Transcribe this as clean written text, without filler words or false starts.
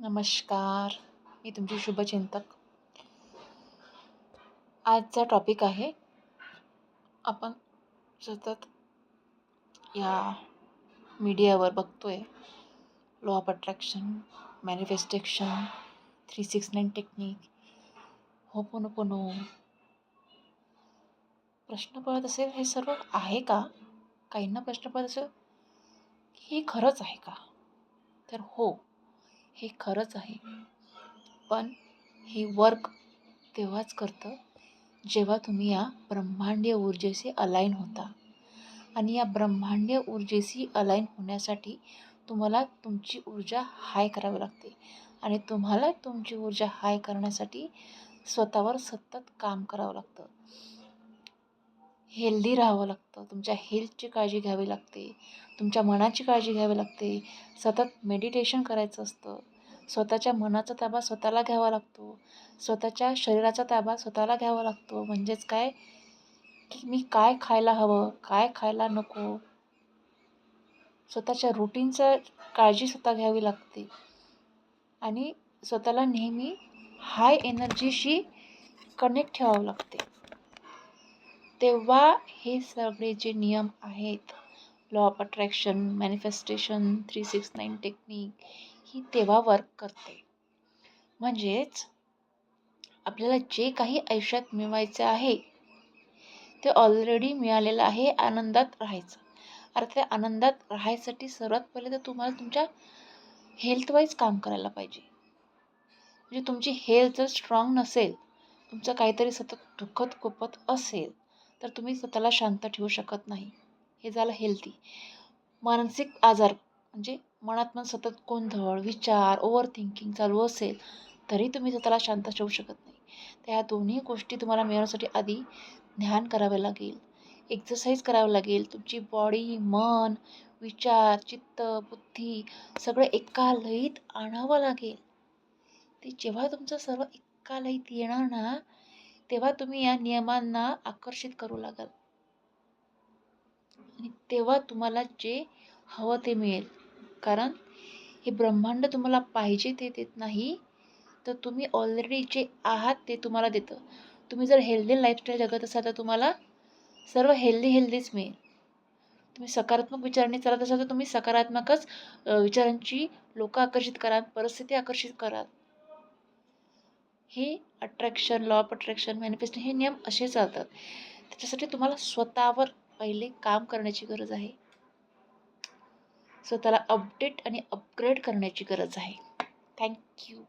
नमस्कार. मी तुमची शुभचिंतक. आजचा टॉपिक आहे, आपण सतत या मीडियावर बघतोय, law of attraction, manifestation, 369 technique, ho'oponopono. प्रश्न पडत असेल, हे सर्व आहे का? काहींना प्रश्न पडत असेल, हे खरंच आहे का? तर हो, हे खरंच आहे. पण हे वर्क तेव्हाच करतं जेव्हा तुम्ही या ब्रह्मांडीय ऊर्जेशी अलाईन होता. आणि या ब्रह्मांडीय ऊर्जेशी अलाईन होण्यासाठी तुम्हाला तुमची ऊर्जा हाय करावी लागते. आणि तुम्हाला तुमची ऊर्जा हाय करण्यासाठी स्वतःवर सतत काम करावं लागतं. हेल्दी राहावं लागतं. तुमच्या हेल्थची काळजी घ्यावी लागते. तुमच्या मनाची काळजी घ्यावी लागते. सतत मेडिटेशन करायचं असतं. स्वतःच्या मनाचा ताबा स्वतःला घ्यावा लागतो. स्वतःच्या शरीराचा ताबा स्वतःला घ्यावा लागतो. म्हणजेच काय, की मी काय खायला हवं, काय खायला नको. स्वतःच्या रुटीनचं काळजी स्वतः घ्यावी लागते. आणि स्वतःला नेहमी हाय एनर्जीशी कनेक्ट ठेवावं लागते. तेव्हा हे सगळे जे नियम आहेत, law of attraction, manifestation, 369 technique, ही तेव्हा वर्क करते. म्हणजेच आपल्याला जे काही आयुष्यात मिळवायचं आहे ते ऑलरेडी मिळालेलं आहे. आनंदात राहायचं. अरे त्या आनंदात राहायसाठी सर्वात पहिले तर तुम्हाला तुमच्या हेल्थवाईज काम करायला पाहिजे. म्हणजे तुमची हेल्थ जर स्ट्रॉंग नसेल, तुमचं काहीतरी सतत दुखत खुपत असेल, तर तुम्ही स्वतःला शांत ठेवू शकत नाही. हे झालं हेल्थी. मानसिक आजार म्हणजे मनात पण सतत गोंधळ, विचार, ओव्हर थिंकिंग चालू असेल, तरी तुम्ही स्वतःला शांत ठेवू शकत नाही. तर ह्या दोन्ही गोष्टी तुम्हाला मिळवण्यासाठी आधी ध्यान करावे लागेल, एक्सरसाइज करावं लागेल. तुमची बॉडी, मन, विचार, चित्त, बुद्धी सगळं एका लयीत आणावं लागेल. ते जेव्हा तुमचं सर्व एका लयीत येणार ना, तेव्हा तुम्ही या नियमांना आकर्षित करू लागाल. आणि तेव्हा तुम्हाला जे हवं ते मिळेल. कारण हे ब्रह्मांड तुम्हाला पाहिजे ते देत नाही, तर तुम्ही ऑलरेडी जे आहात ते तुम्हाला देतं. तुम्ही जर हेल्दी लाईफस्टाईल जगत असाल, तर तुम्हाला सर्व हेल्दीच मिळेल. तुम्ही सकारात्मक विचारांनी चालत असाल, तर तुम्ही सकारात्मकच विचारांची लोकं आकर्षित कराल, परिस्थिती आकर्षित कराल. हे attraction, law of attraction, manifestation हे नियम असे चालतात. त्याच्यासाठी तुम्हाला स्वतःवर पहिले काम करण्याची गरज आहे. स्वतःला अपडेट आणि अपग्रेड करण्याची गरज आहे. थँक्यू.